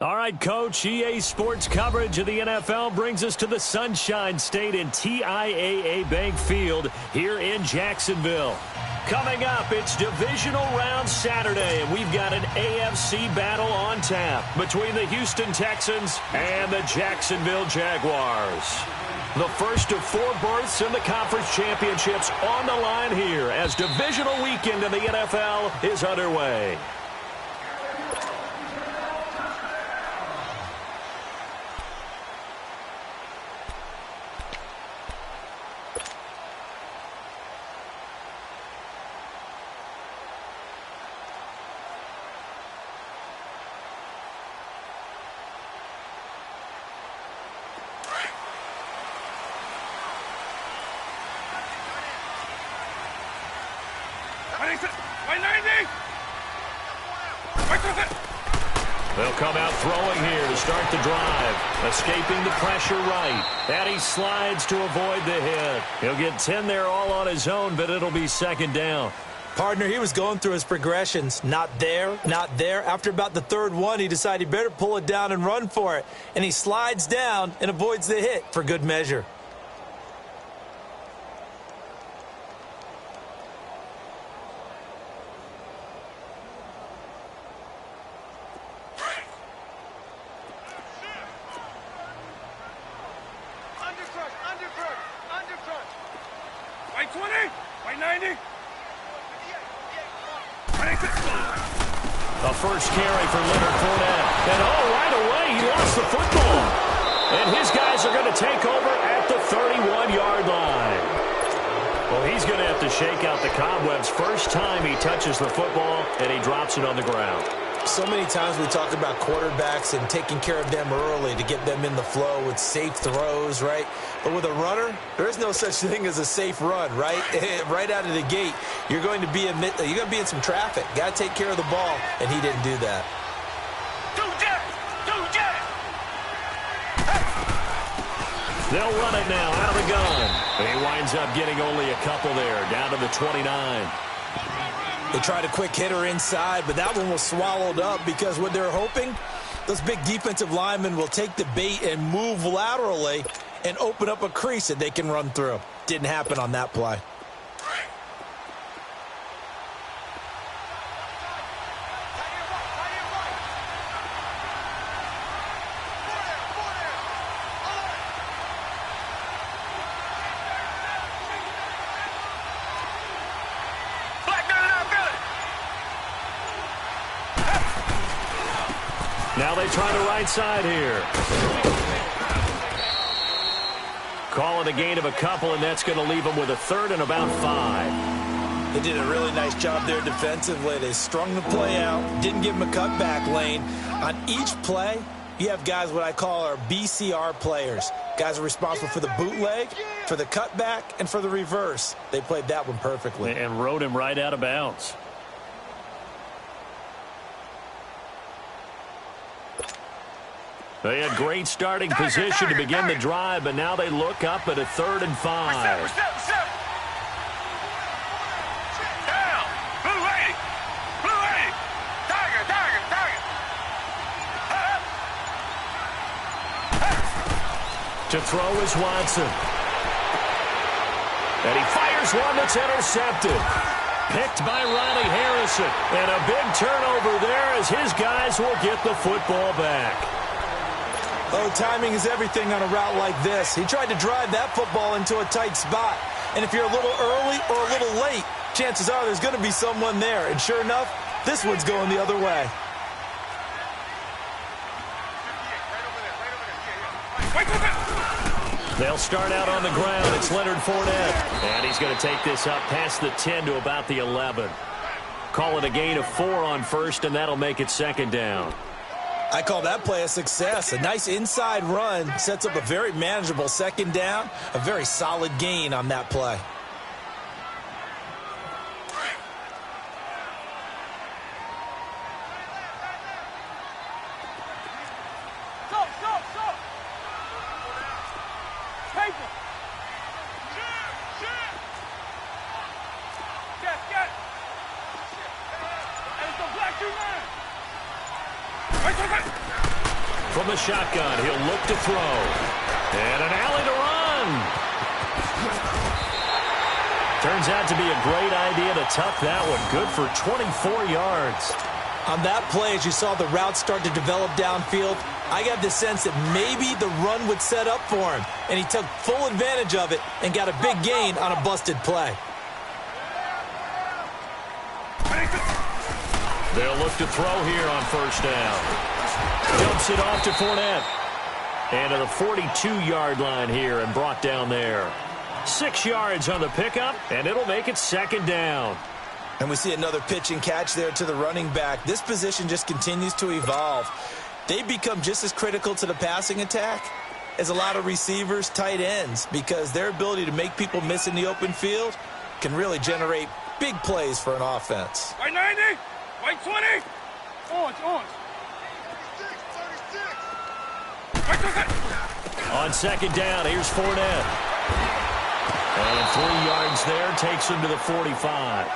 All right, Coach, EA Sports coverage of the NFL brings us to the Sunshine State in TIAA Bank Field here in Jacksonville. Coming up, it's Divisional Round Saturday, and we've got an AFC battle on tap between the Houston Texans and the Jacksonville Jaguars. The first of 4 berths in the conference championships on the line here as divisional weekend in the NFL is underway. They'll come out throwing here to start the drive. Escaping the pressure right. And he slides to avoid the hit. He'll get 10 there all on his own, but it'll be second down. Partner, he was going through his progressions. Not there, not there. After about the third one, he decided he better pull it down and run for it. And he slides down and avoids the hit for good measure. A first carry for Leonard Fournette. And right away, he lost the football. And his guys are going to take over at the 31-yard line. Well, he's going to have to shake out the cobwebs first time he touches the football, and he drops it on the ground. So many times we talk about quarterbacks and taking care of them early to get them in the flow with safe throws, right? But with a runner, there is no such thing as a safe run, right? Right out of the gate, you're going to be in some traffic. Got to take care of the ball, and he didn't do that. They'll run it now out of the gun. And he winds up getting only a couple there, down to the 29. They tried a quick hitter inside, but that one was swallowed up because what they're hoping, those big defensive linemen will take the bait and move laterally and open up a crease that they can run through. Didn't happen on that play. Now they try the right side here. Call it a gain of a couple, and that's going to leave them with a third and about 5. They did a really nice job there defensively. They strung the play out, didn't give them a cutback lane. On each play, you have guys what I call our BCR players. Guys are responsible for the bootleg, for the cutback, and for the reverse. They played that one perfectly. And rode him right out of bounds. They had great starting position to begin the drive, but now they look up at a 3rd and 5. To throw is Watson. And he fires one that's intercepted. Picked by Riley Harrison. And a big turnover there as his guys will get the football back. Oh, timing is everything on a route like this. He tried to drive that football into a tight spot. And if you're a little early or a little late, chances are there's going to be someone there. And sure enough, this one's going the other way. They'll start out on the ground. It's Leonard Fournette. And he's going to take this up past the 10 to about the 11. Call it a gain of 4 on first, and that'll make it second down. I call that play a success. A nice inside run sets up a very manageable second down. A very solid gain on that play. the shotgun. He'll look to throw. And an alley to run. Turns out to be a great idea to tuck that one. Good for 24 yards. On that play, as you saw the route start to develop downfield, I got the sense that maybe the run would set up for him, and he took full advantage of it and got a big gain on a busted play. They'll look to throw here on first down. Dumps it off to Fournette. And to the 42-yard line here and brought down there. 6 yards on the pickup, and it'll make it second down. And we see another pitch and catch there to the running back. This position just continues to evolve. They become just as critical to the passing attack as a lot of receivers, tight ends, because their ability to make people miss in the open field can really generate big plays for an offense. White 90, white 20, orange. On second down, here's Fournette. And 3 yards there takes him to the 45.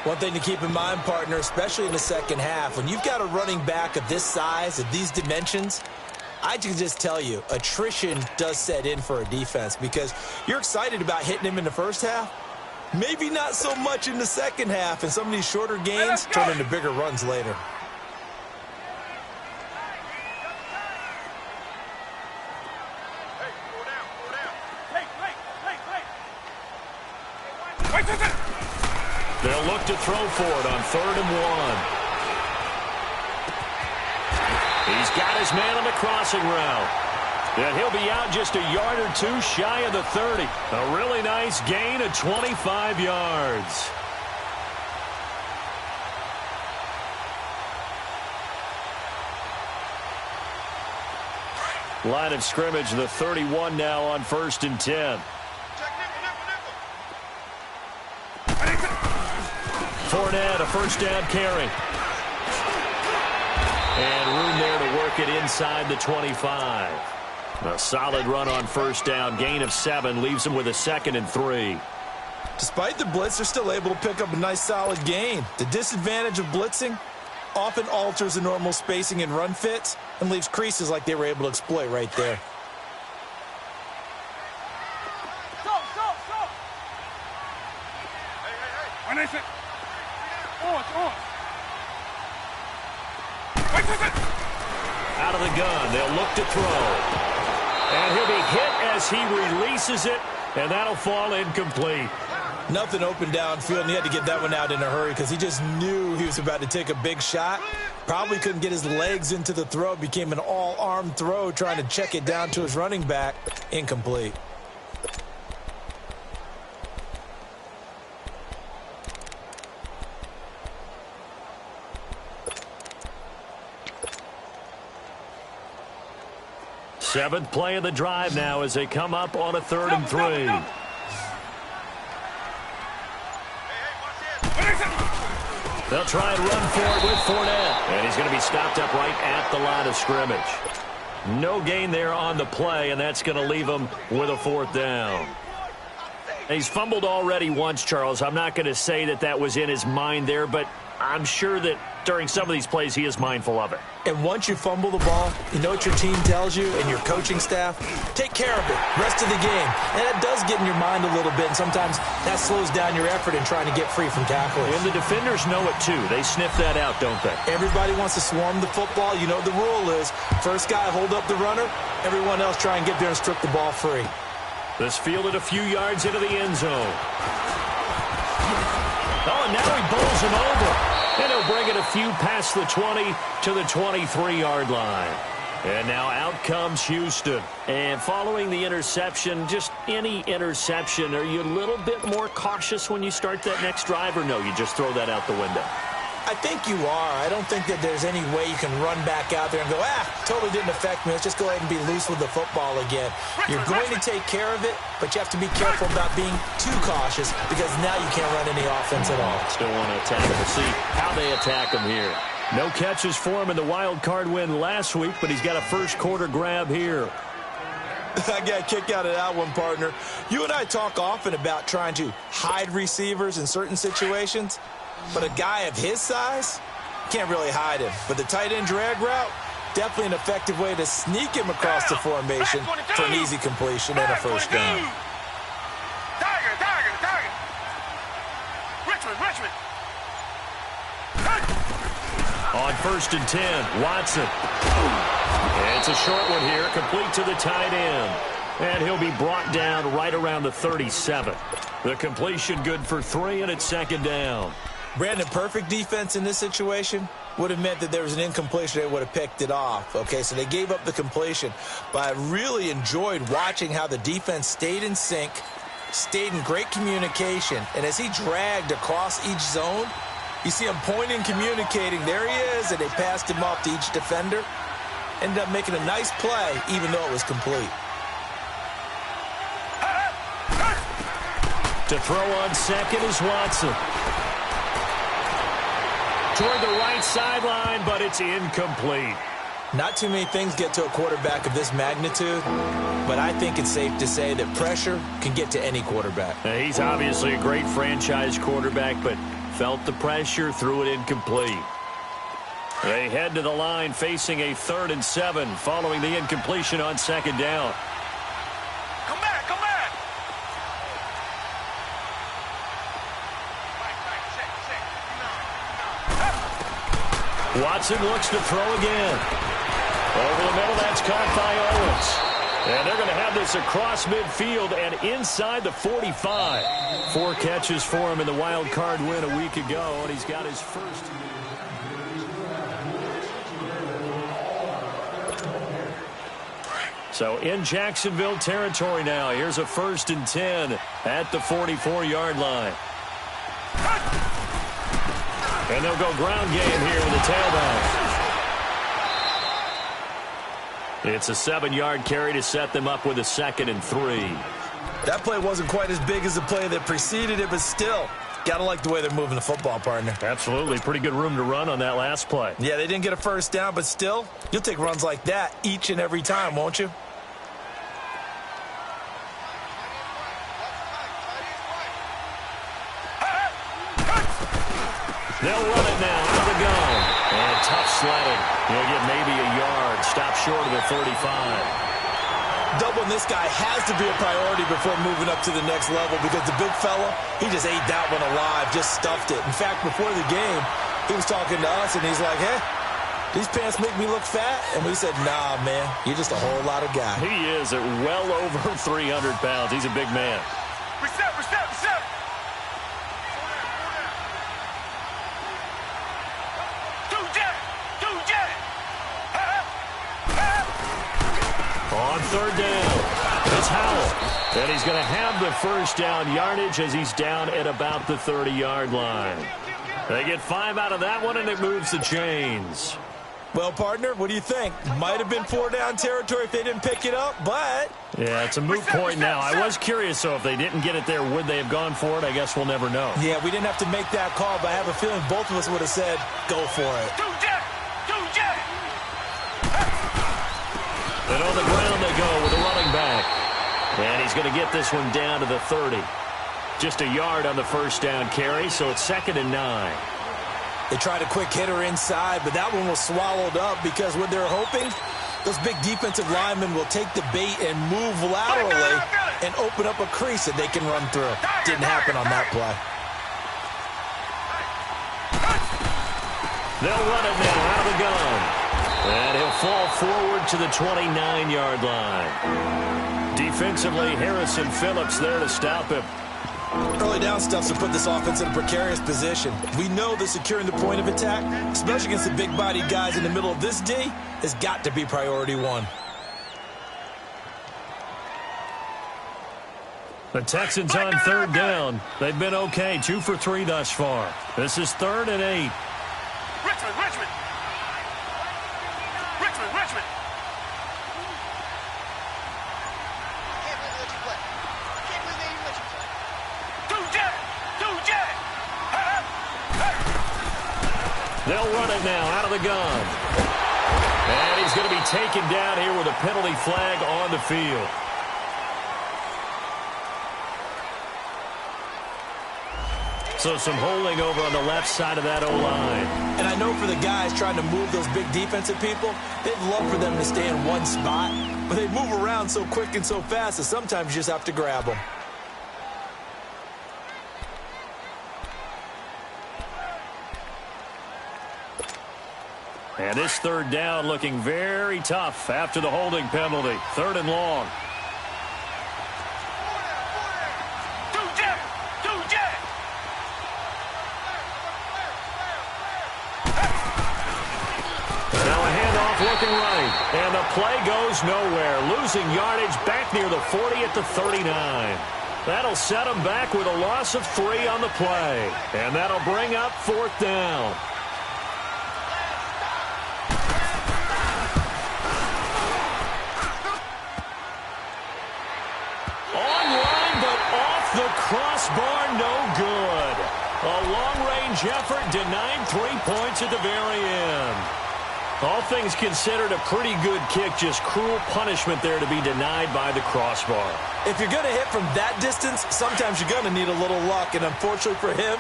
One thing to keep in mind, partner, especially in the second half, when you've got a running back of this size, of these dimensions, I can just tell you, attrition does set in for a defense because you're excited about hitting him in the first half. Maybe not so much in the second half, and some of these shorter gains turn into bigger runs later. They'll look to throw for it on 3rd and 1. He's got his man on the crossing route. And he'll be out just a yard or two shy of the 30. A really nice gain of 25 yards. Line of scrimmage, the 31 now on 1st and 10. Fournette, a first down carry. And room there to work it inside the 25. A solid run on first down. Gain of 7 leaves him with a 2nd and 3. Despite the blitz, they're still able to pick up a nice solid gain. The disadvantage of blitzing often alters the normal spacing and run fits and leaves creases like they were able to exploit right there. Out of the gun, they'll look to throw. And he'll be hit as he releases it, and that'll fall incomplete. Nothing open downfield, and he had to get that one out in a hurry because he just knew he was about to take a big shot. Probably couldn't get his legs into the throw. Became an all-arm throw trying to check it down to his running back. Incomplete. Seventh play of the drive now as they come up on a 3rd and 3. They'll try and run for it with Fournette. And he's going to be stopped up right at the line of scrimmage. No gain there on the play, and that's going to leave him with a 4th down. He's fumbled already once, Charles. I'm not going to say that that was in his mind there, but I'm sure that during some of these plays he is mindful of it. And once you fumble the ball, you know what your team tells you and your coaching staff? Take care of it, rest of the game. And that does get in your mind a little bit, and sometimes that slows down your effort in trying to get free from tackling. And the defenders know it too. They sniff that out, don't they? Everybody wants to swarm the football. You know what the rule is. First guy hold up the runner, everyone else try and get there and strip the ball free. This fielded a few yards into the end zone. Oh, and now he bowls him over. And he'll bring it a few past the 20 to the 23-yard line. And now out comes Houston. And following the interception, just any interception, are you a little bit more cautious when you start that next drive, or no, you just throw that out the window? I think you are. I don't think that there's any way you can run back out there and go, totally didn't affect me. Let's just go ahead and be loose with the football again. You're going to take care of it, but you have to be careful about being too cautious because now you can't run any offense at all. Still want to attack him. We'll see how they attack him here. No catches for him in the wild card win last week, but he's got a first quarter grab here. I got a kick out of that one, partner. You and I talk often about trying to hide receivers in certain situations. But a guy of his size, can't really hide him. But the tight end drag route, Definitely an effective way to sneak him across the formation for an easy completion and a first down. Tiger. Richmond. On 1st and 10, Watson. It's a short one here, complete to the tight end. And he'll be brought down right around the 37. The completion good for 3, and it's 2nd down. Brandon, perfect defense in this situation would have meant that there was an incompletion. They would have picked it off. Okay, so they gave up the completion. But I really enjoyed watching how the defense stayed in sync, stayed in great communication. And as he dragged across each zone, you see him pointing, communicating. There he is, and they passed him off to each defender. Ended up making a nice play, even though it was complete. To throw on 2nd is Watson. Toward the right sideline, but it's incomplete. Not too many things get to a quarterback of this magnitude, but I think it's safe to say that pressure can get to any quarterback. Now, he's obviously a great franchise quarterback, but felt the pressure, threw it incomplete. They head to the line facing a 3rd and 7 following the incompletion on 2nd down. Come back. Watson looks to throw again. Over the middle, that's caught by Owens. And they're going to have this across midfield and inside the 45. 4 catches for him in the wild card win a week ago, and he's got his first. So in Jacksonville territory now. Here's a 1st and 10 at the 44-yard line. And they'll go ground game here with the tailback. It's a 7-yard carry to set them up with a 2nd and 3. That play wasn't quite as big as the play that preceded it, but still, got to like the way they're moving the football, partner. Absolutely. Pretty good room to run on that last play. Yeah, they didn't get a first down, but still, you'll take runs like that each and every time, won't you? They'll run it now out of the gun. And tough sledding. He'll get maybe a yard. Stop short of the 35. Doubling this guy has to be a priority before moving up to the next level because the big fella, he just ate that one alive, just stuffed it. In fact, before the game, he was talking to us, and he's like, hey, these pants make me look fat? And we said, nah, man, you're just a whole lot of guy. He is at well over 300 pounds. He's a big man. Reset. On 3rd down, it's Howell. And he's going to have the first down yardage as he's down at about the 30-yard line. They get 5 out of that one, and it moves the chains. Well, partner, what do you think? Might have been 4-down territory if they didn't pick it up, but... Yeah, it's a moot point now. I was curious, though, if they didn't get it there, would they have gone for it? I guess we'll never know. Yeah, we didn't have to make that call, but I have a feeling both of us would have said, go for it. And on the ground they go with the running back. And he's going to get this one down to the 30. Just a yard on the first down carry, so it's 2nd and 9. They tried a quick hitter inside, but that one was swallowed up because what they're hoping, those big defensive linemen will take the bait and move laterally and open up a crease that they can run through. Didn't happen on that play. They'll run it now out of the gun. And he'll fall forward to the 29-yard line. Defensively, Harrison Phillips there to stop him. Early down stuff to put this offense in a precarious position. We know that securing the point of attack, especially against the big-bodied guys in the middle of this D, has got to be priority 1. The Texans on 3rd down. They've been okay, 2 for 3 thus far. This is 3rd and 8. Richmond. They'll run it now out of the gun. And he's going to be taken down here with a penalty flag on the field. So some holding over on the left side of that O-line. And I know for the guys trying to move those big defensive people, they'd love for them to stay in one spot, but they move around so quick and so fast that sometimes you just have to grab them. And this third down looking very tough after the holding penalty. 3rd and long. Looking right, and the play goes nowhere. Losing yardage back near the 40 at the 39. That'll set them back with a loss of 3 on the play. And that'll bring up 4th down. Online, but off the crossbar, no good. A long-range effort denied 3 points at the very end. All things considered, a pretty good kick. Just cruel punishment there to be denied by the crossbar. If you're going to hit from that distance, sometimes you're going to need a little luck. And unfortunately for him,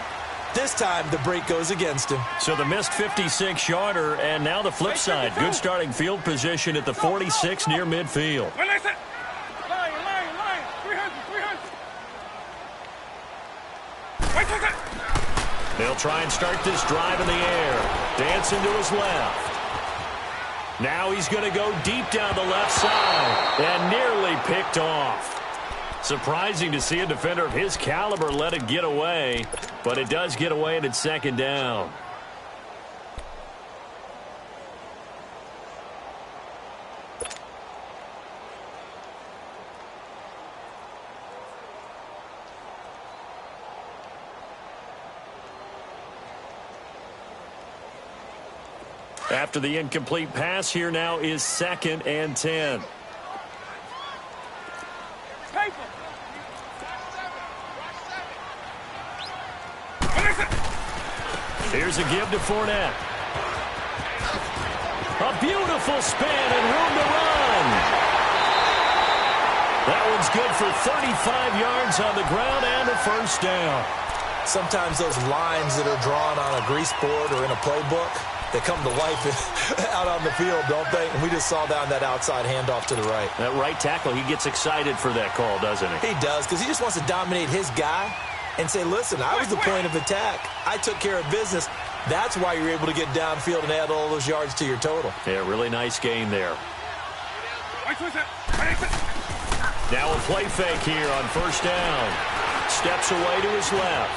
this time the break goes against him. So the missed 56-yarder, and now the flip side. Good starting field position at the 46 near midfield. They'll try and start this drive in the air. Dancing to his left. Now he's going to go deep down the left side and nearly picked off. Surprising to see a defender of his caliber let it get away, but it does get away and it's 2nd down. After the incomplete pass, here now is 2nd and 10. Here's a give to Fournette. A beautiful spin and room to run. That one's good for 35 yards on the ground and a 1st down. Sometimes those lines that are drawn on a grease board or in a playbook, they come to life out on the field, don't they? And we just saw down that outside handoff to the right. That right tackle, he gets excited for that call, doesn't he? He does, because he just wants to dominate his guy and say, listen, I was the point of attack. I took care of business. That's why you're able to get downfield and add all those yards to your total. Yeah, really nice gain there. Now a play fake here on 1st down. Steps away to his left.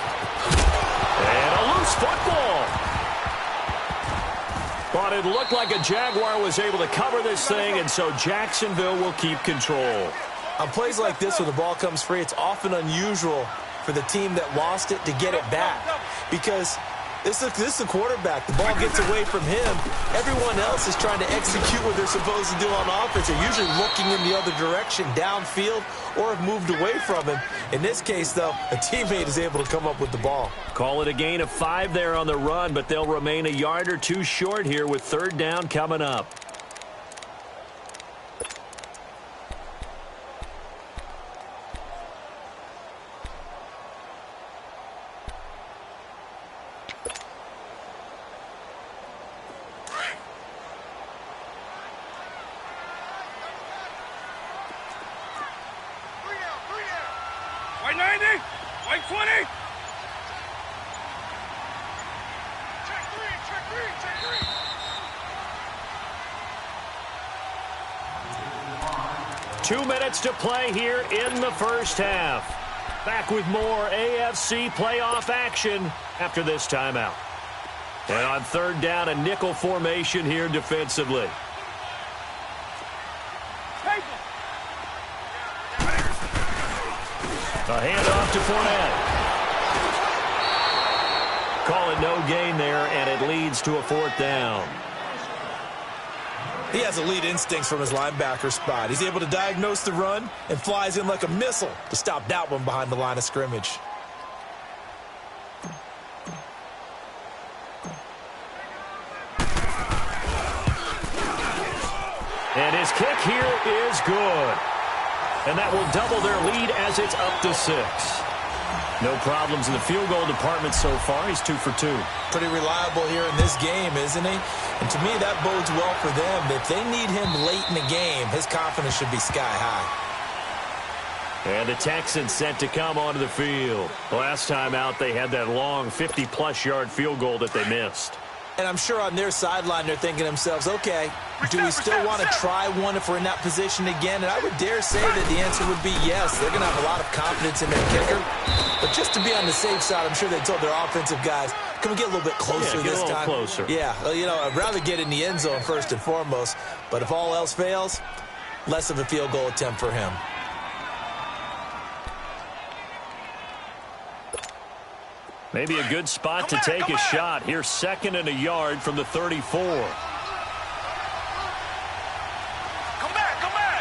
And a loose football. But it looked like a Jaguar was able to cover this thing, and so Jacksonville will keep control. On plays like this, when the ball comes free, it's often unusual for the team that lost it to get it back. Because this is the quarterback. The ball gets away from him. Everyone else is trying to execute what they're supposed to do on offense. They're usually looking in the other direction, downfield, or have moved away from him. In this case, though, a teammate is able to come up with the ball. Call it a gain of 5 there on the run, but they'll remain a yard or 2 short here with 3rd down coming up. White 90, white 20. Check 3. 2 minutes to play here in the 1st half. Back with more AFC playoff action after this timeout. And on 3rd down, a nickel formation here defensively. A handoff to Fournette. Call it no gain there, and it leads to a 4th down. He has elite instincts from his linebacker spot. He's able to diagnose the run and flies in like a missile to stop that one behind the line of scrimmage. And his kick here is good. And that will double their lead as it's up to 6. No problems in the field goal department so far. He's 2 for 2. Pretty reliable here in this game, isn't he? And to me, that bodes well for them. If they need him late in the game, his confidence should be sky high. And the Texans set to come onto the field. Last time out, they had that long 50-plus yard field goal that they missed. And I'm sure on their sideline, they're thinking to themselves, okay, do we still want to try one if we're in that position again? And I would dare say that the answer would be yes. They're going to have a lot of confidence in their kicker. But just to be on the safe side, I'm sure they told their offensive guys, can we get a little bit closer this time? Closer. Yeah, well, you know, I'd rather get in the end zone first and foremost. But if all else fails, less of a field goal attempt for him. Maybe a good spot to take a shot. Here's 2nd and a yard from the 34. Come back, come back.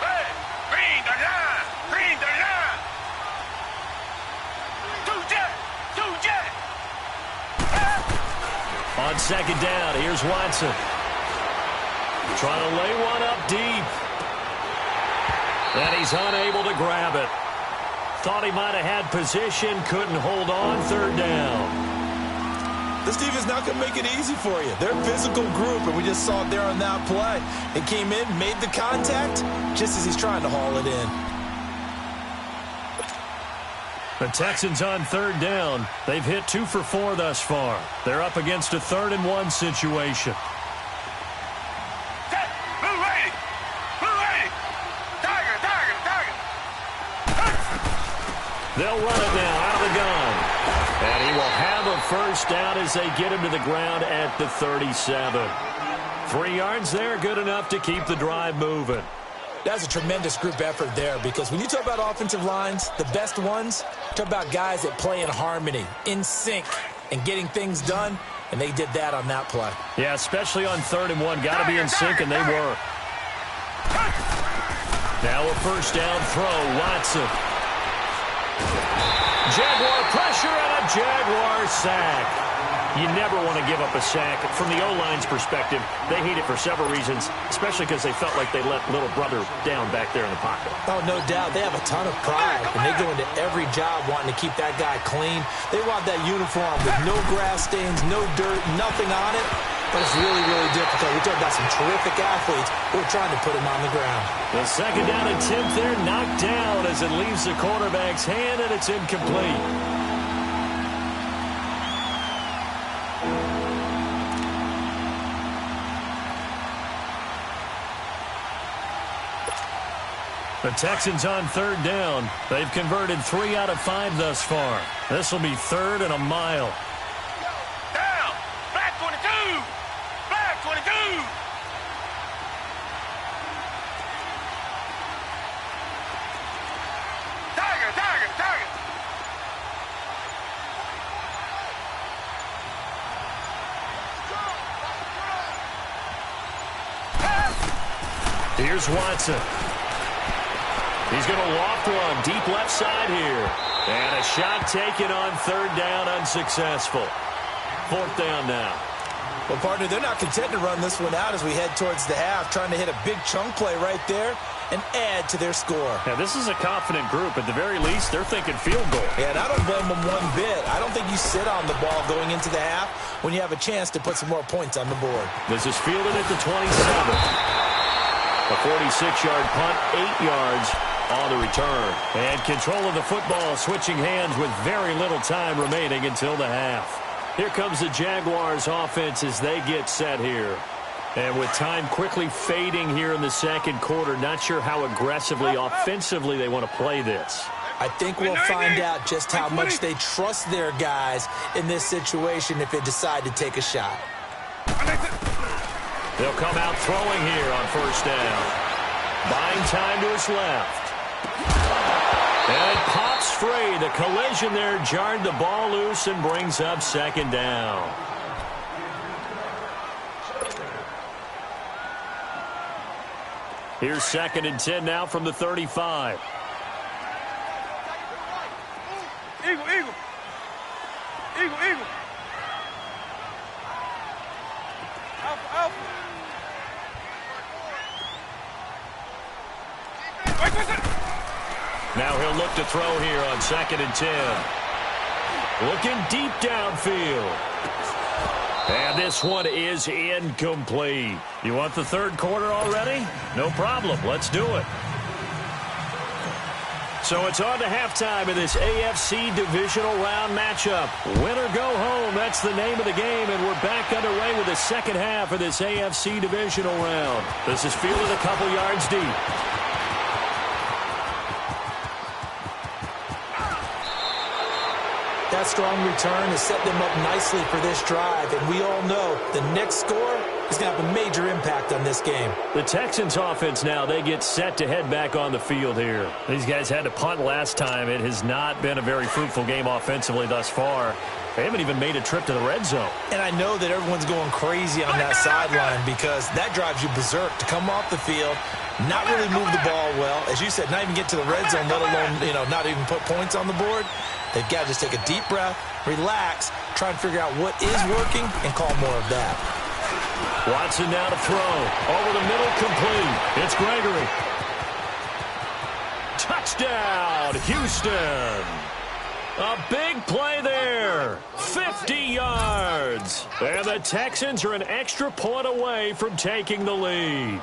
Hey, bring the line, bring the line. Two jet. On 2nd down, here's Watson. Trying to lay one up deep. And he's unable to grab it. Thought he might have had position, couldn't hold on. 3rd down. This defense not going to make it easy for you. They're a physical group, and we just saw it there on that play. It came in, made the contact, just as he's trying to haul it in. The Texans on 3rd down. They've hit 2 for 4 thus far. They're up against a 3rd and 1 situation. They'll run it now out of the gun. And he will have a first down as they get him to the ground at the 37. 3 yards there, good enough to keep the drive moving. That's a tremendous group effort there, because when you talk about offensive lines, the best ones, talk about guys that play in harmony, in sync, and getting things done, and they did that on that play. Yeah, especially on 3rd and 1. Got to be in sync, and they were. Now a first down throw, Watson. Jaguar pressure and a Jaguar sack. You never want to give up a sack. From the O-line's perspective, they hate it for several reasons, especially because they felt like they let little brother down back there in the pocket. Oh, no doubt. They have a ton of pride, and they go into every job wanting to keep that guy clean. They want that uniform with no grass stains, no dirt, nothing on it. But it's really, really difficult. We're talking about some terrific athletes who are trying to put him on the ground. The 2nd down attempt there knocked down as it leaves the quarterback's hand, and it's incomplete. The Texans on 3rd down. They've converted 3 out of 5 thus far. This will be 3rd and a mile. Down. Black 22. Black 22. Tiger. Here's Watson. He's going to loft one deep left side here. And a shot taken on 3rd down, unsuccessful. 4th down now. Well, partner, they're not content to run this one out as we head towards the half, trying to hit a big chunk play right there and add to their score. Now, this is a confident group. At the very least, they're thinking field goal. Yeah, and I don't blame them one bit. I don't think you sit on the ball going into the half when you have a chance to put some more points on the board. This is fielded at the 27. A 46-yard punt, 8 yards on the return. And control of the football switching hands with very little time remaining until the half. Here comes the Jaguars offense as they get set here. And with time quickly fading here in the 2nd quarter, not sure how aggressively, offensively they want to play this. I think we'll find out just how much they trust their guys in this situation if they decide to take a shot. They'll come out throwing here on 1st down. Buying time to his left. And it pops free. The collision there jarred the ball loose and brings up 2nd down. Here's 2nd and 10 now from the 35. Eagle. Alpha. Wait. Now he'll look to throw here on 2nd and 10. Looking deep downfield. And this one is incomplete. You want the third quarter already? No problem. Let's do it. So it's on to halftime in this AFC divisional round matchup. Win or go home, that's the name of the game, and we're back underway with the second half of this AFC divisional round. This is fielded a couple yards deep. That strong return has set them up nicely for this drive, and we all know the next score is going to have a major impact on this game. The Texans offense now, they get set to head back on the field here. These guys had to punt last time. It has not been a very fruitful game offensively thus far. They haven't even made a trip to the red zone. And I know that everyone's going crazy on that sideline because that drives you berserk to come off the field, not really move the ball well. As you said, not even get to the red zone, let alone, not even put points on the board. They've got to just take a deep breath, relax, try and figure out what is working, and call more of that. Watson now to throw. Over the middle, complete. It's Gregory. Touchdown, Houston. A big play there. 50 yards. And the Texans are an extra point away from taking the lead.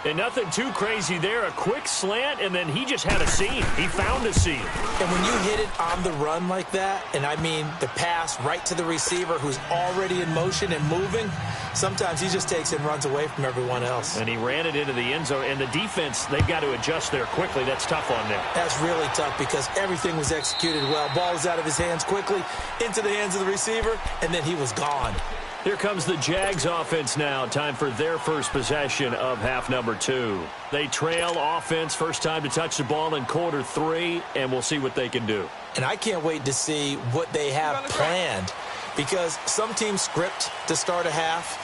And nothing too crazy there. A quick slant, and then he just had a seam. He found a seam. And when you hit it on the run like that, and I mean the pass right to the receiver who's already in motion and moving, sometimes he just takes it and runs away from everyone else. And he ran it into the end zone. And the defense, they've got to adjust there quickly. That's tough on them. That's really tough because everything was executed well. Ball was out of his hands quickly, into the hands of the receiver, and then he was gone. Here comes the Jags offense now. Time for their first possession of half number 2. They trail offense, first time to touch the ball in quarter 3, and we'll see what they can do. And I can't wait to see what they have planned because some teams script to start a half.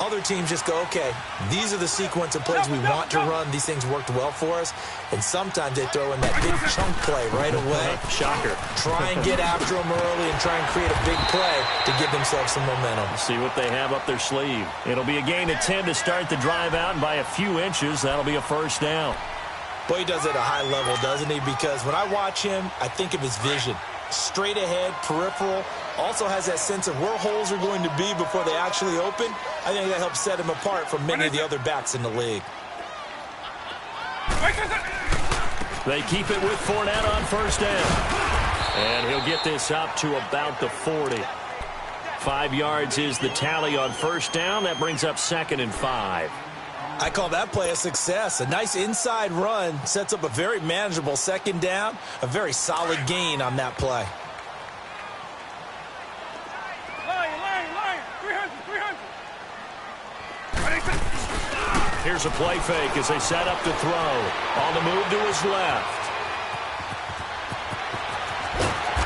Other teams just go, okay, these are the sequence of plays we want to run. These things worked well for us. And sometimes they throw in that big chunk play right away. Shocker. Try and get after them early and try and create a big play to give themselves some momentum. See what they have up their sleeve. It'll be a gain of 10 to start the drive out, and by a few inches, that'll be a first down. Boy, he does it at a high level, doesn't he? Because when I watch him, I think of his vision. Straight ahead, peripheral, also has that sense of where holes are going to be before they actually open. I think that helps set him apart from many of the other backs in the league. They keep it with Fournette on first down. And he'll get this up to about the 40. 5 yards is the tally on first down. That brings up 2nd and 5. I call that play a success. A nice inside run sets up a very manageable second down, a very solid gain on that play. Here's a play fake as they set up to throw. On the move to his left.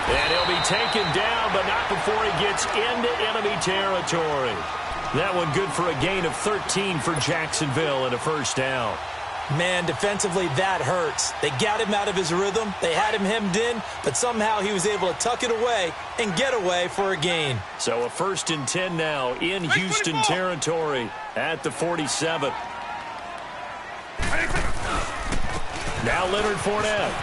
And he'll be taken down, but not before he gets into enemy territory. That one good for a gain of 13 for Jacksonville and a first down. Man, defensively, that hurts. They got him out of his rhythm. They had him hemmed in, but somehow he was able to tuck it away and get away for a gain. So a 1st and 10 now in Houston territory at the 47. Now Leonard Fournette.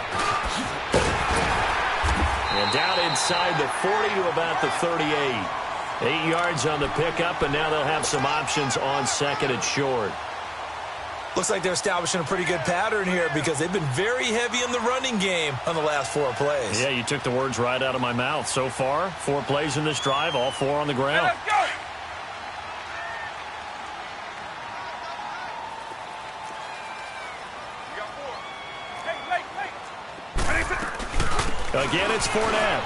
And down inside the 40 to about the 38. 8 yards on the pickup, and now they'll have some options on 2nd and short. Looks like they're establishing a pretty good pattern here because they've been very heavy in the running game on the last 4 plays. Yeah, you took the words right out of my mouth. So far, 4 plays in this drive, all 4 on the ground. Let's go. Again, it's Fournette.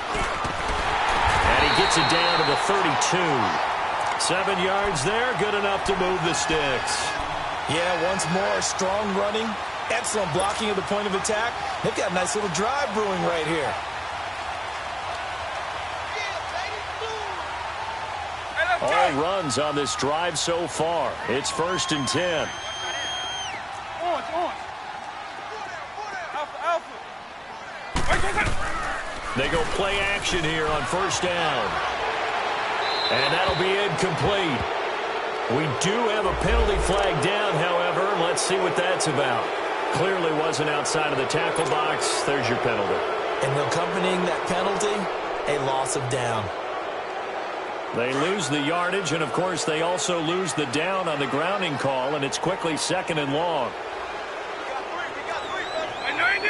And he gets it down to the 32. 7 yards there, good enough to move the sticks. Yeah, once more, strong running, excellent blocking at the point of attack. They've got a nice little drive brewing right here. All runs on this drive so far. It's 1st and 10. They go play action here on first down. And that'll be incomplete. We do have a penalty flag down, however. Let's see what that's about. clearly wasn't outside of the tackle box. There's your penalty. And accompanying that penalty, a loss of down. They lose the yardage, and, of course, they also lose the down on the grounding call, and it's quickly 2nd and long. By 90,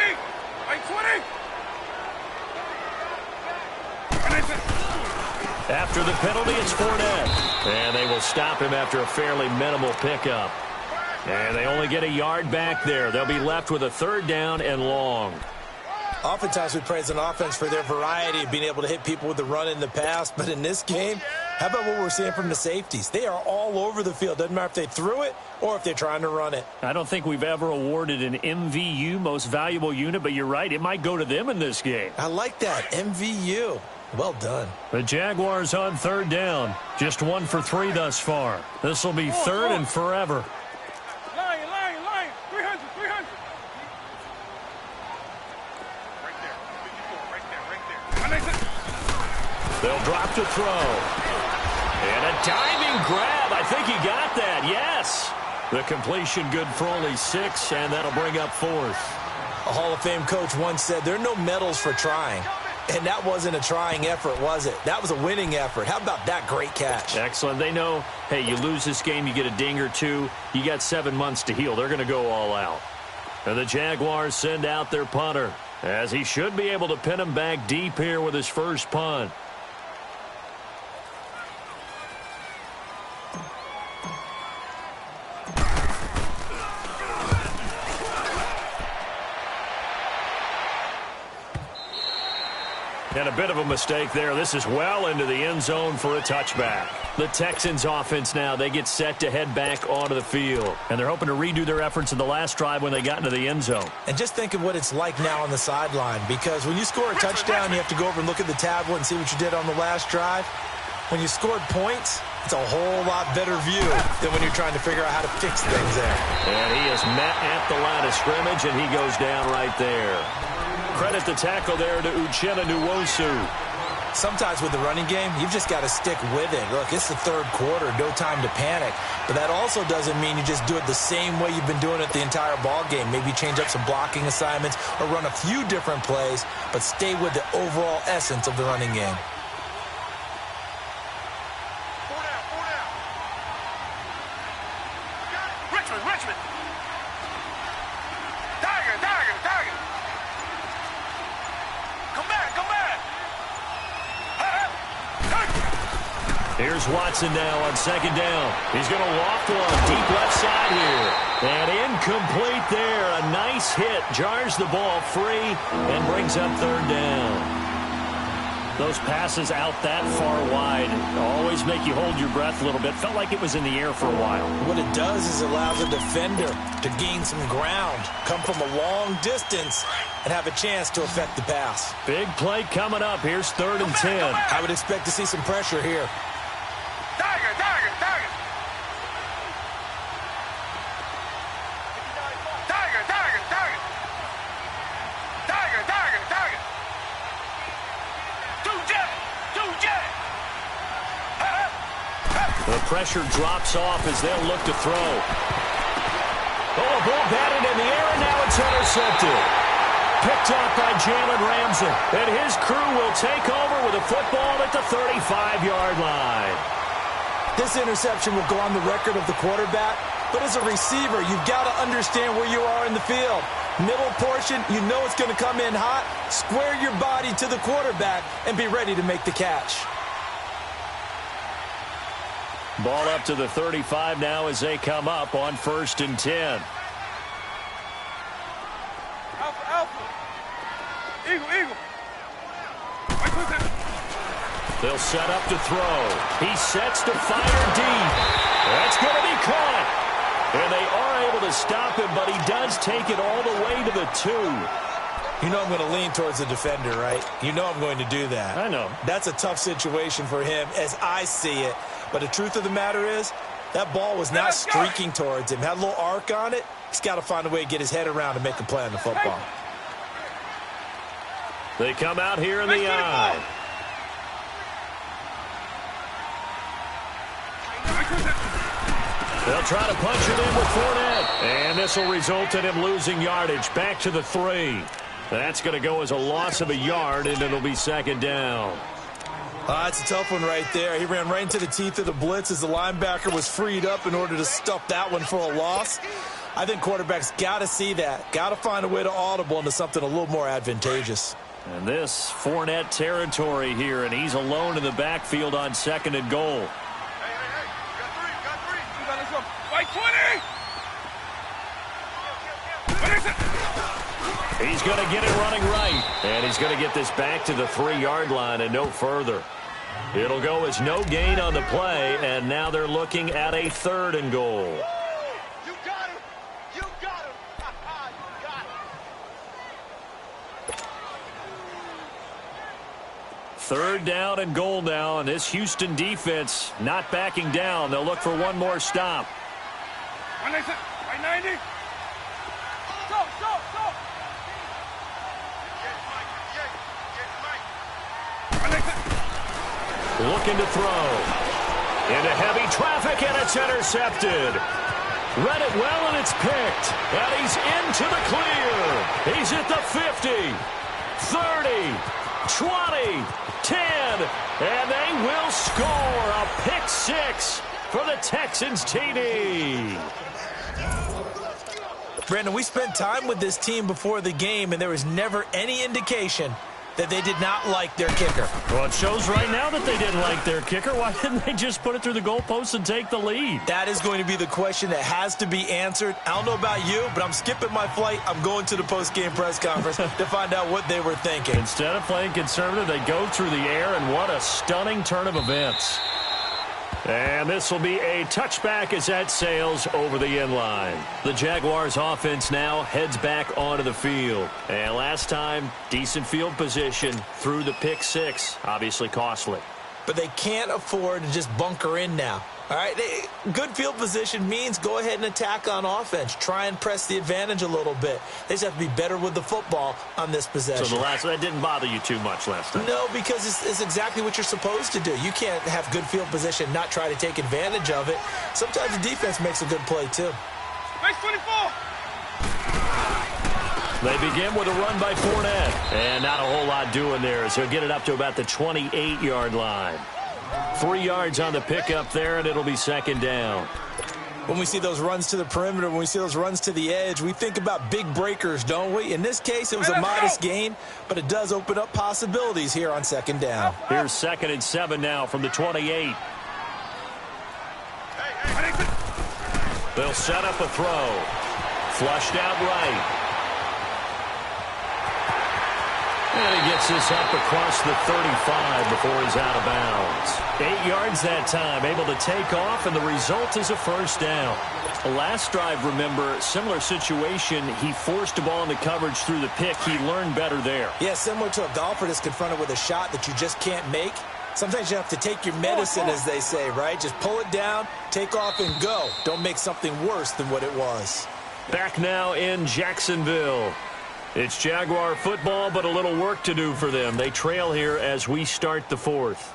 by 20. After the penalty, it's Fournette. And they will stop him after a fairly minimal pickup. And they only get a yard back there. They'll be left with a 3rd down and long. Oftentimes we praise an offense for their variety of being able to hit people with the run in the pass. But in this game, how about what we're seeing from the safeties? They are all over the field. Doesn't matter if they threw it or if they're trying to run it. I don't think we've ever awarded an MVU, most valuable unit, but you're right. It might go to them in this game. I like that. MVU. Well done. The Jaguars on 3rd down. Just 1 for 3 thus far. This will be 3rd and forever. Lion. 300. Right there. They'll drop to throw. And a diving grab. I think he got that. Yes. The completion good for only 6, and that'll bring up 4th. A Hall of Fame coach once said there are no medals for trying. And that wasn't a trying effort, was it? That was a winning effort. How about that great catch? Excellent. They know, hey, you lose this game, you get a ding or 2. You got 7 months to heal. They're going to go all out. And the Jaguars send out their punter, as he should be able to pin him back deep here with his first punt. And a bit of a mistake there. This is well into the end zone for a touchback. The Texans offense now, they get set to head back onto the field. And they're hoping to redo their efforts in the last drive when they got into the end zone. And just think of what it's like now on the sideline. Because when you score a touchdown, you have to go over and look at the tablet and see what you did on the last drive. When you scored points, it's a whole lot better view than when you're trying to figure out how to fix things there. And he is met at the line of scrimmage, and he goes down right there. Credit the tackle there to Uchenna Nwosu. Sometimes with the running game, you've just got to stick with it. Look, it's the 3rd quarter, no time to panic. But that also doesn't mean you just do it the same way you've been doing it the entire ball game. Maybe change up some blocking assignments or run a few different plays, but stay with the overall essence of the running game. Richmond. Tiger. Come back. Here's Watson now on 2nd down. He's going to loft one deep left side here. And incomplete there. A nice hit. Jars the ball free and brings up 3rd down. Those passes out that far wide always make you hold your breath a little bit. Felt like it was in the air for a while. What it does is it allows a defender to gain some ground, come from a long distance, and have a chance to affect the pass. Big play coming up. Here's 3rd and 10. I would expect to see some pressure here. Tiger. The pressure drops off as they'll look to throw. Oh, a ball batted in the air, and now it's intercepted. Picked up by Jalen Ramsey. And his crew will take over with a football at the 35-yard line. This interception will go on the record of the quarterback, but as a receiver, you've got to understand where you are in the field. Middle portion, you know it's going to come in hot. Square your body to the quarterback and be ready to make the catch. Ball up to the 35 now as they come up on 1st and 10. Alpha. Eagle. They'll set up to throw. He sets to fire deep. That's going to be caught. And they are able to stop him, but he does take it all the way to the 2. You know I'm going to lean towards the defender, right? You know I'm going to do that. I know. That's a tough situation for him as I see it. But the truth of the matter is, that ball was not streaking towards him. Had a little arc on it. He's got to find a way to get his head around and make a play on the football. They come out here in the eye. They'll try to punch it in with Fournette. And this will result in him losing yardage. Back to the 3. That's going to go as a loss of a yard, and it'll be second down. It's a tough one right there. He ran right into the teeth of the blitz as the linebacker was freed up in order to stuff that one for a loss. I think quarterbacks got to see that. Got to find a way to audible into something a little more advantageous. And this Fournette territory here, and he's alone in the backfield on second and goal. Hey, got three. You got this one. White 20. What is it? He's going to get it running right. And he's going to get this back to the 3-yard line and no further. It'll go as no gain on the play, and now they're looking at a 3rd and goal. You got him. You got him. You got him. 3rd down and goal now, and this Houston defense not backing down. They'll look for one more stop. Right 90. Go. Looking to throw. Into heavy traffic, and it's intercepted. Read it well, and it's picked. And he's into the clear. He's at the 50, 30, 20, 10, and they will score a pick 6 for the Texans TD. Brandon, we spent time with this team before the game, and there was never any indication that they did not like their kicker. Well, it shows right now that they didn't like their kicker. Why didn't they just put it through the goalpost and take the lead? That is going to be the question that has to be answered. I don't know about you, but I'm skipping my flight. I'm going to the post-game press conference to find out what they were thinking. Instead of playing conservative, they go through the air, and what a stunning turn of events. And this will be a touchback as that sails over the end line. The Jaguars offense now heads back onto the field. And last time, decent field position through the pick 6. Obviously costly. But they can't afford to just bunker in now. All right, good field position means go ahead and attack on offense. Try and press the advantage a little bit. They just have to be better with the football on this possession. So that didn't bother you too much last time? No, because it's exactly what you're supposed to do. You can't have good field position, not try to take advantage of it. Sometimes the defense makes a good play, too. Base 24. They begin with a run by Fournette. And not a whole lot doing there as he'll get it up to about the 28-yard line. 3 yards on the pickup there, and it'll be second down. When we see those runs to the perimeter, when we see those runs to the edge, we think about big breakers, don't we? In this case, it was a modest gain, but it does open up possibilities here on second down. Here's 2nd and 7 now from the 28. They'll set up a throw. Flushed out right. And he gets this up across the 35 before he's out of bounds. 8 yards that time, able to take off, and the result is a first down. Last drive, remember, similar situation. He forced the ball into coverage through the pick. He learned better there. Yeah, similar to a golfer that's confronted with a shot that you just can't make. Sometimes you have to take your medicine, as they say, right? Just pull it down, take off, and go. Don't make something worse than what it was. Back now in Jacksonville. It's Jaguar football, but a little work to do for them. They trail here as we start the 4th.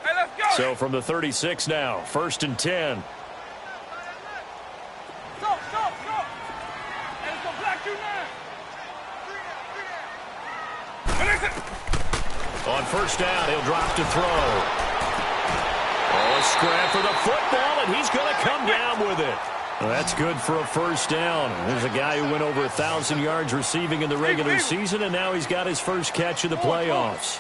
Hey, let's go. So from the 36 now, 1st and 10. Go. Hey, let's go black you now. On 1st down, he'll drop to throw. Oh, a scrap for the football, and he's going to come down with it. Well, that's good for a first down. There's a guy who went over 1,000 yards receiving in the regular season, and now he's got his first catch of the playoffs.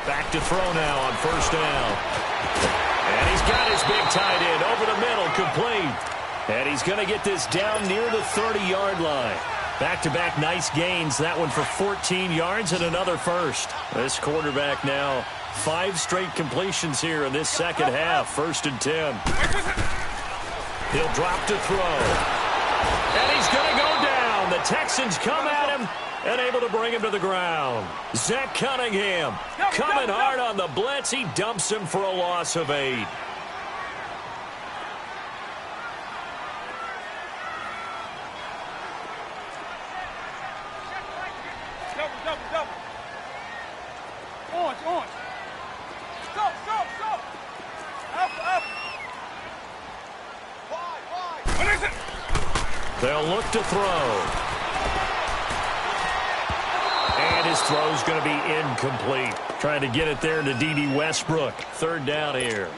Back to throw now on 1st down. And he's got his big tight end over the middle, complete. And he's going to get this down near the 30-yard line. Back-to-back nice gains. That one for 14 yards and another first. This quarterback now 5 straight completions here in this second half. 1st and 10. He'll drop to throw. And he's going to go down. The Texans come at him and able to bring him to the ground. Zach Cunningham coming hard on the blitz. He dumps him for a loss of 8. They'll look to throw. And his throw's going to be incomplete. Trying to get it there to D.D. Westbrook. Third down here.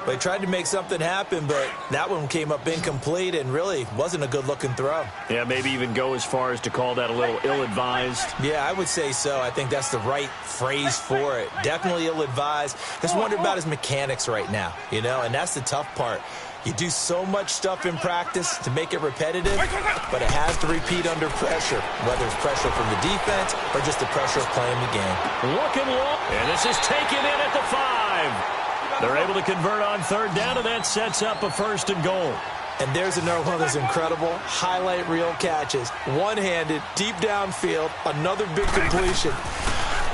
They tried to make something happen, but that one came up incomplete and really wasn't a good-looking throw. Yeah, maybe even go as far as to call that a little ill-advised. Yeah, I would say so. I think that's the right phrase for it. Definitely ill-advised. Just wonder about his mechanics right now, you know, and that's the tough part. You do so much stuff in practice to make it repetitive, but it has to repeat under pressure, whether it's pressure from the defense or just the pressure of playing the game. Looking low, and this is taken in at the 5. They're able to convert on third down, and that sets up a 1st and goal. And there's another one of those incredible highlight reel catches. One-handed, deep downfield, another big completion.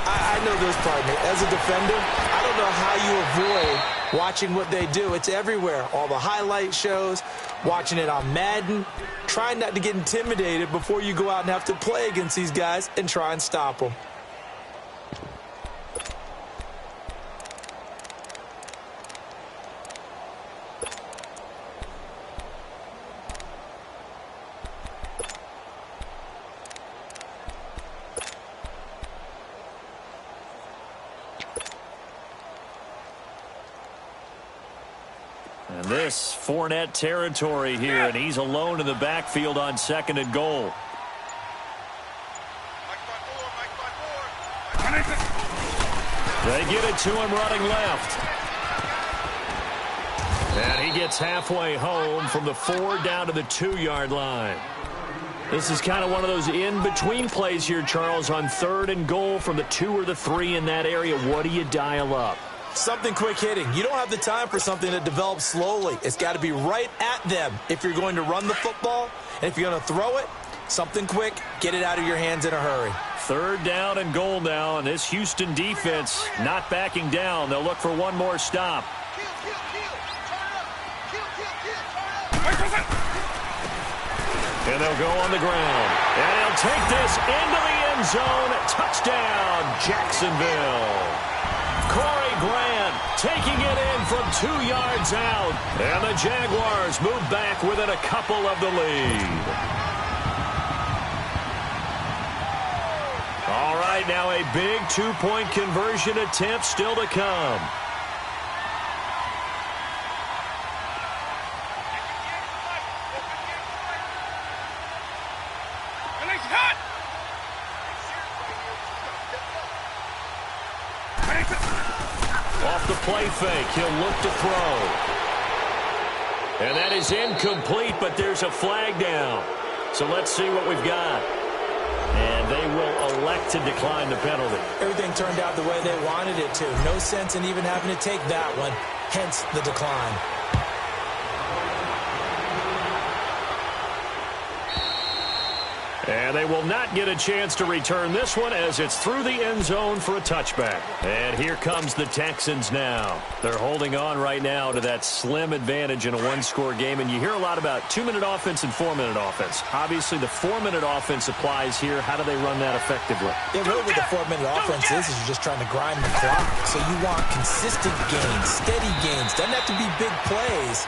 I know this part of me. As a defender, I don't know how you avoid watching what they do. It's everywhere. All the highlight shows, watching it on Madden. Trying not to get intimidated before you go out and have to play against these guys and try and stop them. And this Fournette territory here, and he's alone in the backfield on 2nd and goal. They get it to him running left. And he gets halfway home from the 4 down to the 2-yard line. This is kind of one of those in-between plays here, Charles, on 3rd and goal from the 2 or the 3 in that area. What do you dial up? Something quick hitting. You don't have the time for something that develops slowly. It's got to be right at them if you're going to run the football. And if you're going to throw it, something quick, get it out of your hands in a hurry. 3rd down and goal now, and this Houston defense not backing down. They'll look for one more stop. And they'll go on the ground. And he'll take this into the end zone. Touchdown, Jacksonville. Corey Grant taking it in from 2 yards out. And the Jaguars move back within a couple of the lead. All right, now a big 2-point conversion attempt still to come. Off the play fake, he'll look to throw. And that is incomplete, but there's a flag down. So let's see what we've got. And they will elect to decline the penalty. Everything turned out the way they wanted it to. No sense in even having to take that one, hence the decline. And they will not get a chance to return this one as it's through the end zone for a touchback. And here comes the Texans now. They're holding on right now to that slim advantage in a one-score game. And you hear a lot about 2-minute offense and 4-minute offense. Obviously, the 4-minute offense applies here. How do they run that effectively? Yeah, really what the 4-minute offense is you're just trying to grind the clock. So you want consistent gains, steady gains. Doesn't have to be big plays,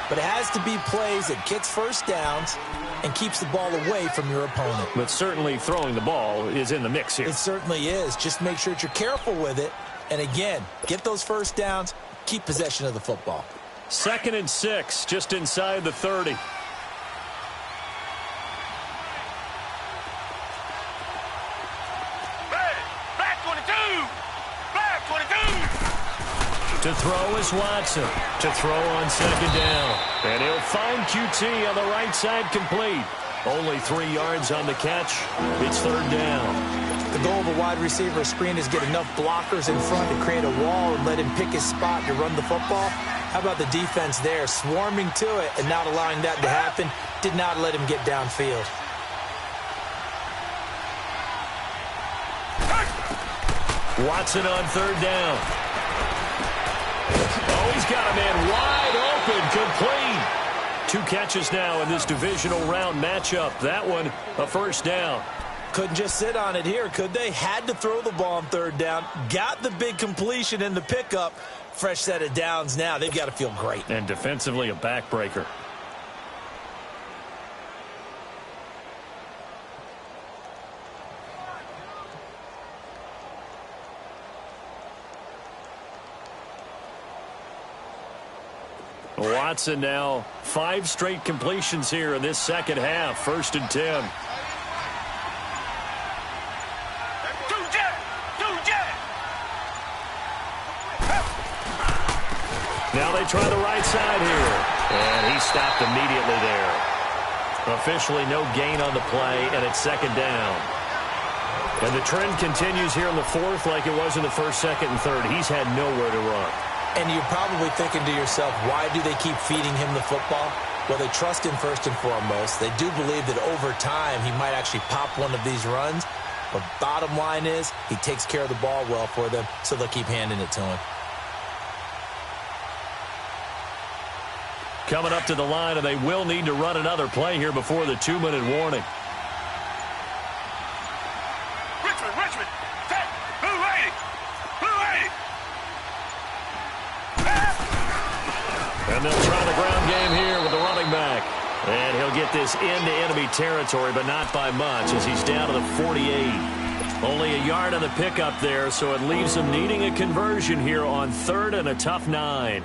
but it has to be plays that gets first downs and keeps the ball away from your opponent. But certainly throwing the ball is in the mix here. It certainly is. Just make sure that you're careful with it. And again, get those first downs, keep possession of the football. 2nd and 6, just inside the 30. Black 22! Black 22! To throw is Watson. To throw on 2nd down. And he'll find QT on the right side complete. Only 3 yards on the catch. It's 3rd down. The goal of a wide receiver screen is get enough blockers in front to create a wall and let him pick his spot to run the football. How about the defense there, swarming to it and not allowing that to happen? Did not let him get downfield. Watson on 3rd down. Oh, he's got a man wide open, complete. 2 catches now in this divisional round matchup. That one, a 1st down. couldn't just sit on it here, could they? Had to throw the ball on third down, got the big completion in the pickup. Fresh set of downs now. They've got to feel great. And defensively, a backbreaker. Watson now 5 straight completions here in this second half. 1st and 10. Now they try the right side here. And he stopped immediately there. Officially no gain on the play, and it's 2nd down. And the trend continues here in the 4th like it was in the 1st, 2nd, and 3rd. He's had nowhere to run. And you're probably thinking to yourself, why do they keep feeding him the football? Well, they trust him first and foremost. They do believe that over time he might actually pop one of these runs. But bottom line is he takes care of the ball well for them, so they'll keep handing it to him. Coming up to the line, and they will need to run another play here before the 2-minute warning. Richmond, blue lady. And they'll try the ground game here with the running back. And he'll get this into enemy territory, but not by much as he's down to the 48. Only a yard on the pickup there, so it leaves them needing a conversion here on 3rd and a tough 9.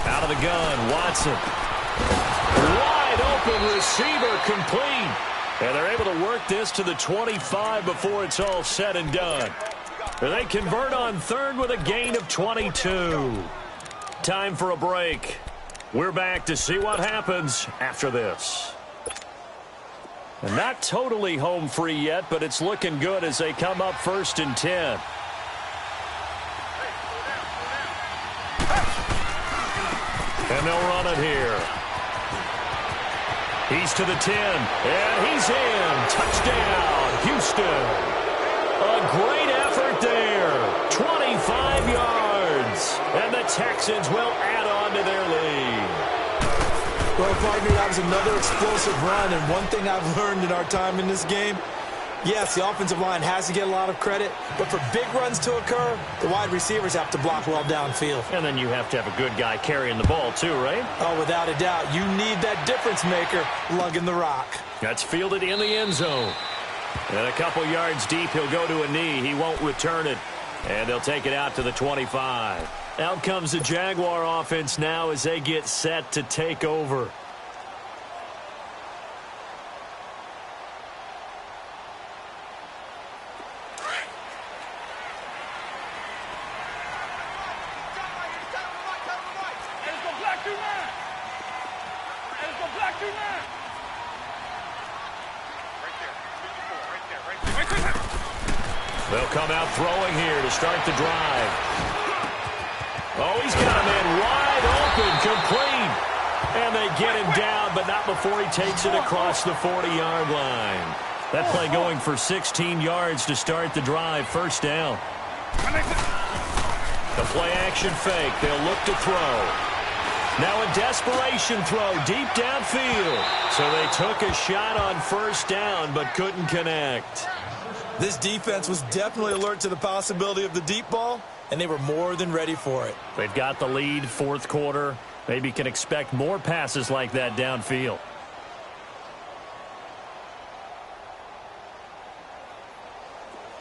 Out of the gun, Watson. Wide open receiver complete. And they're able to work this to the 25 before it's all said and done. They convert on 3rd with a gain of 22. Time for a break. We're back to see what happens after this. And not totally home free yet, but it's looking good as they come up 1st and 10. And they'll run it here. He's to the 10, and he's in. Touchdown, Houston. A great effort there. 25 yards. And the Texans will add on to their lead. Well, partner, that was another explosive run, and one thing I've learned in our time in this game, yes, the offensive line has to get a lot of credit, but for big runs to occur, the wide receivers have to block well downfield. And then you have to have a good guy carrying the ball too, right? Oh, without a doubt. You need that difference maker lugging the rock. That's fielded in the end zone. And a couple yards deep, he'll go to a knee. He won't return it. And they'll take it out to the 25. Out comes the Jaguar offense now as they get set to take over. They'll come out throwing here to start the drive. Oh, he's got him in wide open, complete. And they get him down, but not before he takes it across the 40-yard line. That play going for 16 yards to start the drive. 1st down. The play-action fake. They'll look to throw. Now a desperation throw deep downfield. So they took a shot on 1st down, but couldn't connect. This defense was definitely alert to the possibility of the deep ball, and they were more than ready for it. They've got the lead, 4th quarter. Maybe can expect more passes like that downfield.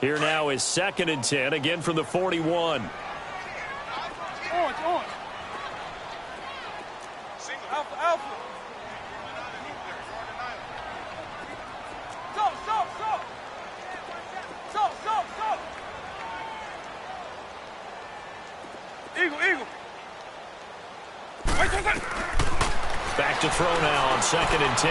Here now is 2nd and 10, again from the 41. Orange. Alpha. Back to throw now on 2nd and 10.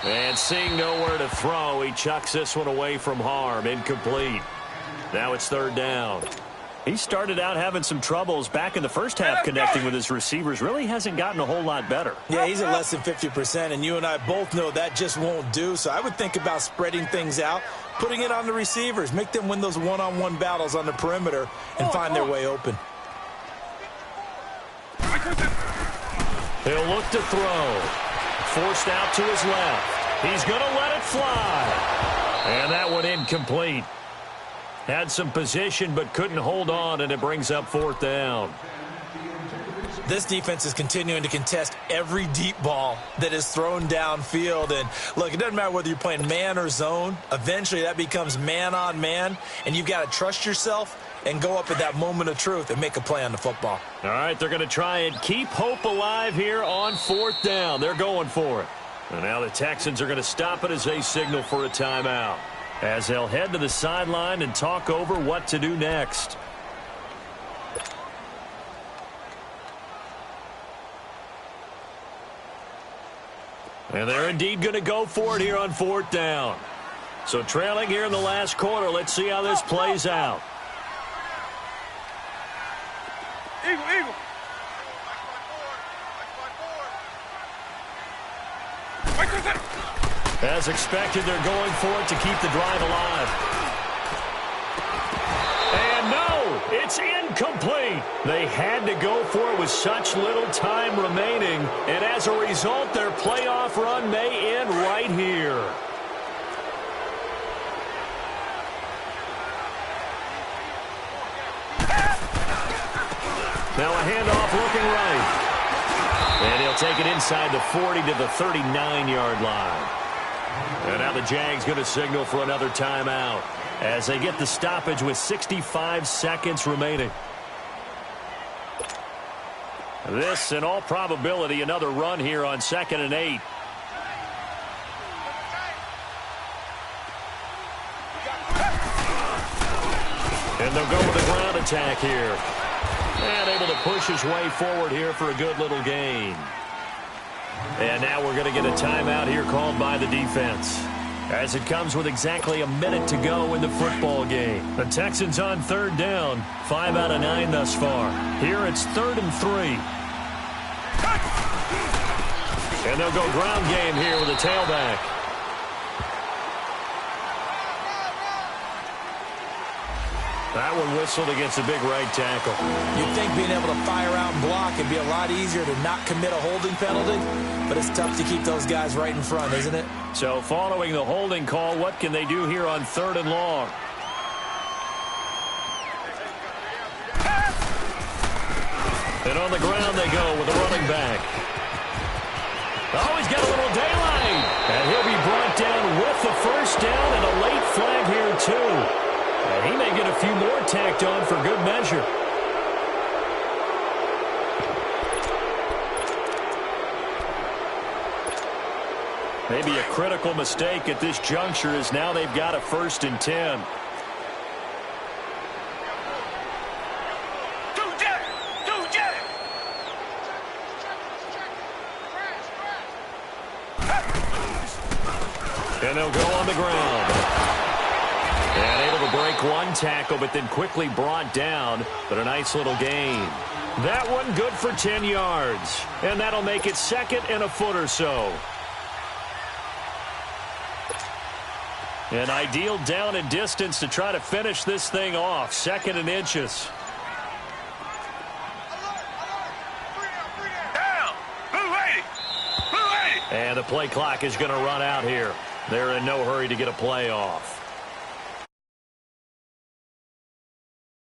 And seeing nowhere to throw, he chucks this one away from harm. Incomplete. Now it's 3rd down. He started out having some troubles back in the first half connecting with his receivers. Really hasn't gotten a whole lot better. Yeah, he's at less than 50%, and you and I both know that just won't do. So I would think about spreading things out, putting it on the receivers, make them win those one-on-one battles on the perimeter and find their way open. He'll look to throw. Forced out to his left. He's going to let it fly. And that one incomplete. Had some position but couldn't hold on, and it brings up 4th down. This defense is continuing to contest every deep ball that is thrown downfield. And, look, it doesn't matter whether you're playing man or zone. Eventually that becomes man-on-man, and you've got to trust yourself and go up at that moment of truth and make a play on the football. All right, they're going to try and keep hope alive here on 4th down. They're going for it. And now the Texans are going to stop it as they signal for a timeout, as they'll head to the sideline and talk over what to do next. And they're indeed going to go for it here on 4th down. So trailing here in the last quarter, let's see how this plays out. Eagle. As expected, they're going for it to keep the drive alive. And no, it's incomplete. They had to go for it with such little time remaining. And as a result, their playoff run may end right here. Now a handoff looking right. And he'll take it inside the 40 to the 39-yard line. And now the Jags going to signal for another timeout as they get the stoppage with 65 seconds remaining. This, in all probability, another run here on 2nd and 8. And they'll go with a ground attack here. And able to push his way forward here for a good little gain. And now we're going to get a timeout here called by the defense, as it comes with exactly a minute to go in the football game. The Texans on 3rd down, 5 out of 9 thus far. Here it's 3rd and 3. And they'll go ground game here with a tailback. That one whistled against a big right tackle. You'd think being able to fire out and block would be a lot easier to not commit a holding penalty, but it's tough to keep those guys right in front, isn't it? So following the holding call, what can they do here on 3rd and long? And on the ground they go with a running back. Oh, he's got a little daylight. And he'll be brought down with the first down and a late flag here too. And he may get a few more tacked on for good measure. Maybe a critical mistake at this juncture, as now they've got a 1st and 10. And they'll go on the ground. And able to break one tackle, but then quickly brought down. But a nice little gain. That one good for 10 yards. And that'll make it 2nd and a foot or so. An ideal down and distance to try to finish this thing off. 2nd and inches. Down. Blue 80. Blue 80. And the play clock is going to run out here. They're in no hurry to get a play off.